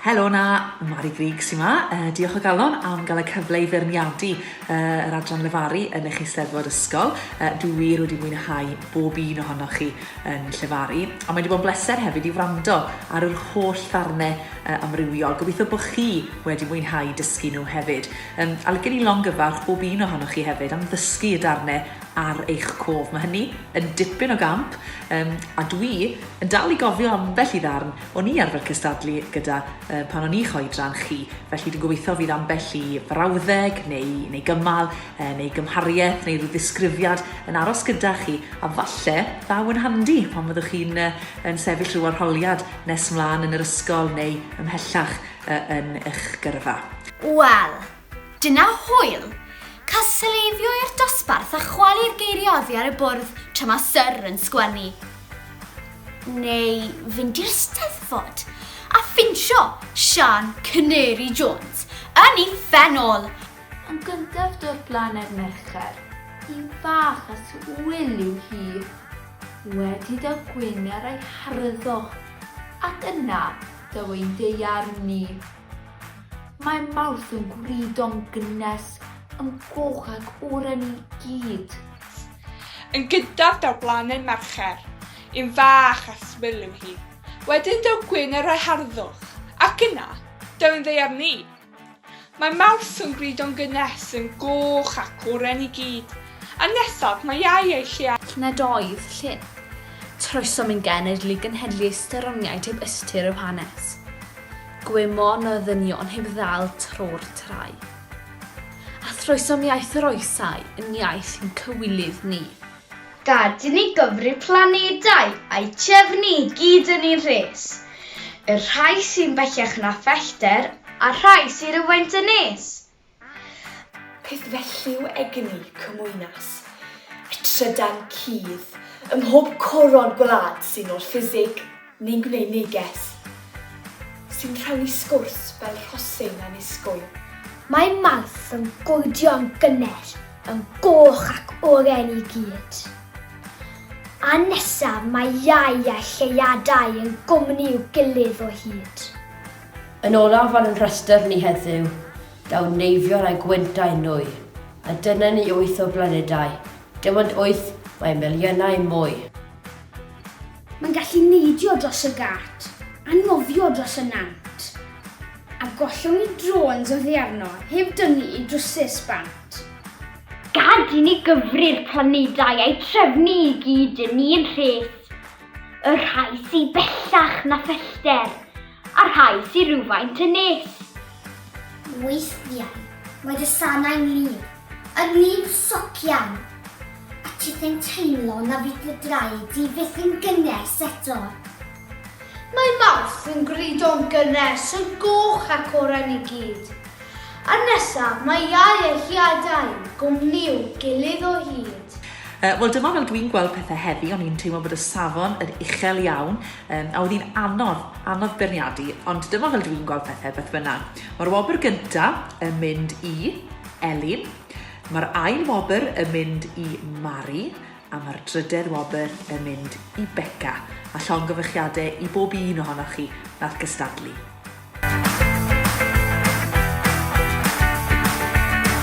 Helo na, Mari Grigg sy'n ma. Diolch o galon am gael y cyfle i feirniadu yr adran lefaru yn eich eisteddfod ysgol. Dwi wir wedi mwynhau bob un ohonoch chi yn llefaru. A mae wedi bod yn bleser hefyd i wrando ar yr holl ddarnau amrywiol. Gobeithio bod chi wedi mwynhau dysgu nhw hefyd. A lygen i longyfarch bob un ohonoch chi hefyd am ddysgu y darnau ar eich cof. Mae hynny yn dipyn o gamp, a dwi yn dal i gofio ambell i ddarn o'n i arfer cystadlu gyda pan o'n i'ch oedran chi. Felly dwi'n gobeithio fydd ambell i frawddeg, neu gymal, neu gymhariaeth, neu rhyw ddisgrifiad yn aros gyda chi, a falle ddaw yn handi pan fyddwch chi'n sefyll rhyw arholiad nes mlaen yn yr ysgol neu ymhellach yn eich gyrfa. Wel, dyna hwyl. Caselifio i'r dosbarth a chwalu'r geirioddi ar y bwrdd tra mae syr yn sgwennu. Neu fynd i'r steddfod a ffinsio Sian Canary Jones yn ei ffenol. Yn gyntaf dod blaned mercher, i fach as wyl yw hi, wedi dy gwyniar ei harddwch, ac yna dyw'n deiarni. Mae mawrth yn gwridon gynnes, yn goch ac oren i gyd. Yn gyntaf daw blaned mercher, i'n fach a swyl yw hi. Wedyn daw gwyn ar ei harddwch, ac yna daw yn ddearni. Mae mawrth yn gridon gynnes yn goch ac oren i gyd. A nesaf mae iau ei lle. Nad oedd llyn. Troesom yn genedlu gynhedlu ystyroniaid heb ystyr yw hanes. Gwymon o ddynion heb ddal tro'r trai. A throesom iaith yr oesau yn iaith yn cywilydd ni. Gad i ni gyfri planedau a'i trefnu i gyd yn un rhes. Y rhai sy'n bellach na phellter a rhai sy'n rhywfaint yn nes. Peth felly yw egni cymwynas, y trydan cudd, ym mhob coron gwlad sy'n o'r ffisig neu'n gwneud neges, sy'n rhawn i sgwrs fel rhosyn a nisgwyl. Mae mawrth yn gwydio'n gynnes, yn goch ac oren i gyd. A nesaf mae iau a lleiadau yn gwmni i'w gilydd o hyd. Yn olaf fan yn rhestr ni heddiw, daw neifio'r a gwyntau nwy, a dyna ni 8 o blanedau. Dim ond 8, mae miliynau mwy. Mae'n gallu neidio dros y gat, a nofio dros y nant. A gollwng i drones o ddiarno heb dynnu i drwsus bant. Gad i ni gyfri'r planedau a'i trefnu i gyd yn un rhes. Y rhai sy'n bellach na phellter, a rhai sy'n rhywfaint yn nes. Weithiau, mae dy sanau'n lif, yn lif socian, a ti ddim teimlo na fydd y draed i fyth yn gynnes eto. Mae mawrth yn gridon gynnes yn goch ac oren i gyd. A nesaf mae iau ei lleiadau gwmni i'w gilydd o hyd. Wel, dyma fel dwi'n gweld pethau heddi, o'n i'n teimlo bod y safon yn uchel iawn, a oedd hi'n anodd beirniadu, ond dyma fel dwi'n gweld pethau beth bynnag. Mae'r wobr gyntaf yn mynd i Elin, mae'r ail wobr yn mynd i Mari, a mae'r drydedd wobr yn mynd i Beca, a llongyfychiadau i bob un ohonoch chi nath gystadlu.